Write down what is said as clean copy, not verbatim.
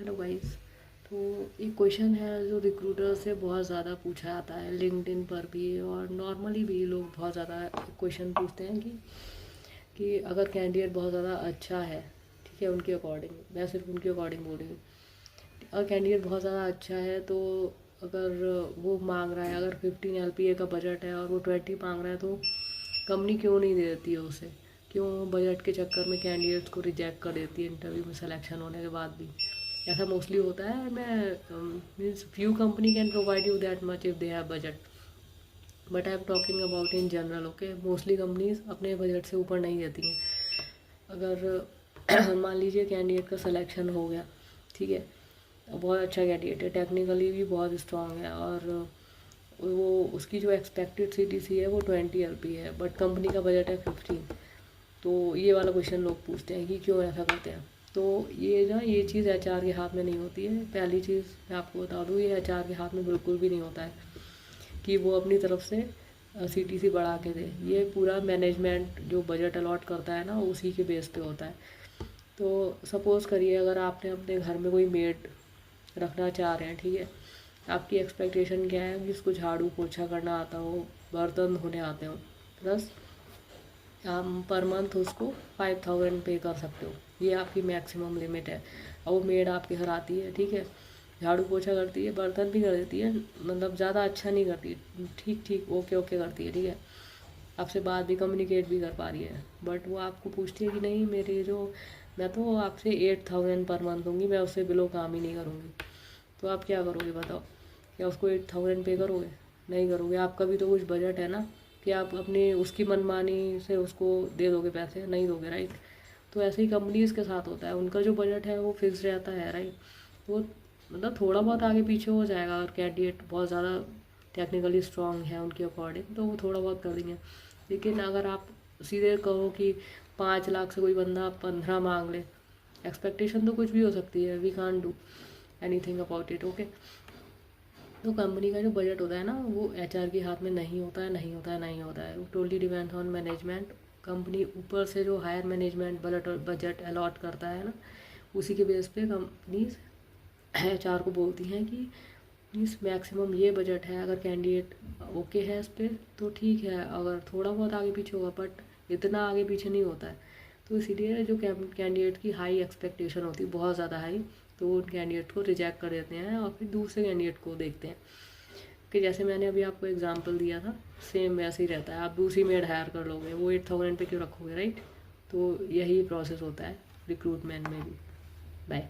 Hello guys. तो एक question है जो रिक्रूटर से बहुत ज़्यादा पूछा जाता है, लिंक्डइन पर भी और नॉर्मली भी लोग बहुत ज़्यादा क्वेश्चन पूछते हैं कि अगर कैंडिडेट बहुत ज़्यादा अच्छा है, ठीक है, उनके अकॉर्डिंग, मैं सिर्फ उनके अकॉर्डिंग बोल रही हूँ, अगर कैंडिडेट बहुत ज़्यादा अच्छा है तो अगर वो मांग रहा है, अगर 15 LPA का बजट है और वो 20 मांग रहा है, तो कंपनी क्यों नहीं दे देती है उसे? क्यों बजट के चक्कर में कैंडिडेट्स को रिजेक्ट कर देती है इंटरव्यू में सिलेक्शन होने के बाद भी? ऐसा मोस्टली होता है। मैं means few company can provide you that much if they have budget, but I am talking about in general. Okay, mostly companies अपने बजट से ऊपर नहीं देती हैं। अगर मान लीजिए कैंडिडेट का सिलेक्शन हो गया, ठीक है, बहुत अच्छा कैंडिडेट है, टेक्निकली भी बहुत स्ट्रांग है और वो उसकी जो एक्सपेक्टेड CTC है वो 20 LP है, बट कंपनी का बजट है 15। तो ये वाला क्वेश्चन लोग पूछते हैं कि क्यों ऐसा करते हैं। तो ये चीज़ HR के हाथ में नहीं होती है। पहली चीज़ मैं आपको बता दूँ, ये HR के हाथ में बिल्कुल भी नहीं होता है कि वो अपनी तरफ से CTC बढ़ा के दे। ये पूरा मैनेजमेंट जो बजट अलॉट करता है ना, उसी के बेस पे होता है। तो सपोज़ करिए अगर आपने अपने घर में कोई मेड रखना चाह रहे हैं, ठीक है, आपकी एक्सपेक्टेशन क्या है कि उसको झाड़ू पोछा करना आता हो, बर्तन धोने आते हो, प्लस आप पर मंथ उसको 5000 पे कर सकते हो। ये आपकी मैक्सिमम लिमिट है। और वो मेड आपके घर आती है, ठीक है, झाड़ू पोछा करती है, बर्तन भी कर देती है, मतलब ज़्यादा अच्छा नहीं करती, ठीक ठीक ओके ओके करती है, ठीक है, आपसे बात भी कम्युनिकेट भी कर पा रही है, बट वो आपको पूछती है कि नहीं, मेरे जो मैं तो आपसे 8000 पर मंथ दूँगी, मैं उससे बिलो काम ही नहीं करूँगी। तो आप क्या करोगे बताओ? क्या उसको 8000 पे करोगे? नहीं करोगे। आपका भी तो कुछ बजट है ना, कि आप अपनी उसकी मनमानी से उसको दे दोगे पैसे? नहीं दोगे, राइट। तो ऐसे ही कंपनीज़ के साथ होता है, उनका जो बजट है वो फिक्स रहता है, राइट। वो मतलब थोड़ा बहुत आगे पीछे हो जाएगा अगर कैंडिडेट बहुत ज़्यादा टेक्निकली स्ट्रांग है उनके अकॉर्डिंग, तो वो थोड़ा बहुत कर देंगे। लेकिन अगर आप सीधे कहो कि 5 लाख से कोई बंदा 15 मांग ले, एक्सपेक्टेशन तो कुछ भी हो सकती है, we can't do anything about it. Okay, तो कंपनी का जो बजट होता है ना, वो HR के हाथ में नहीं होता है, नहीं होता है, नहीं होता है। वो totally depends on management. Company ऊपर से जो हायर मैनेजमेंट बजट अलॉट करता है ना, उसी के बेस पे कंपनीज HR को बोलती हैं कि इस मैक्सिमम ये बजट है, अगर कैंडिडेट ओके है इस पर तो ठीक है, अगर थोड़ा बहुत आगे पीछे होगा, बट इतना आगे पीछे नहीं होता है। तो इसीलिए जो कैंडिडेट की हाई एक्सपेक्टेशन होती है, बहुत ज़्यादा हाई, तो वो उन कैंडिडेट को रिजेक्ट कर देते हैं और फिर दूसरे कैंडिडेट को देखते हैं। कि जैसे मैंने अभी आपको एग्जांपल दिया था, सेम वैसे ही रहता है। आप दूसरी मेड हायर कर लोगे, वो 8000 पे क्यों रखोगे, राइट। तो यही प्रोसेस होता है रिक्रूटमेंट में भी। बाय।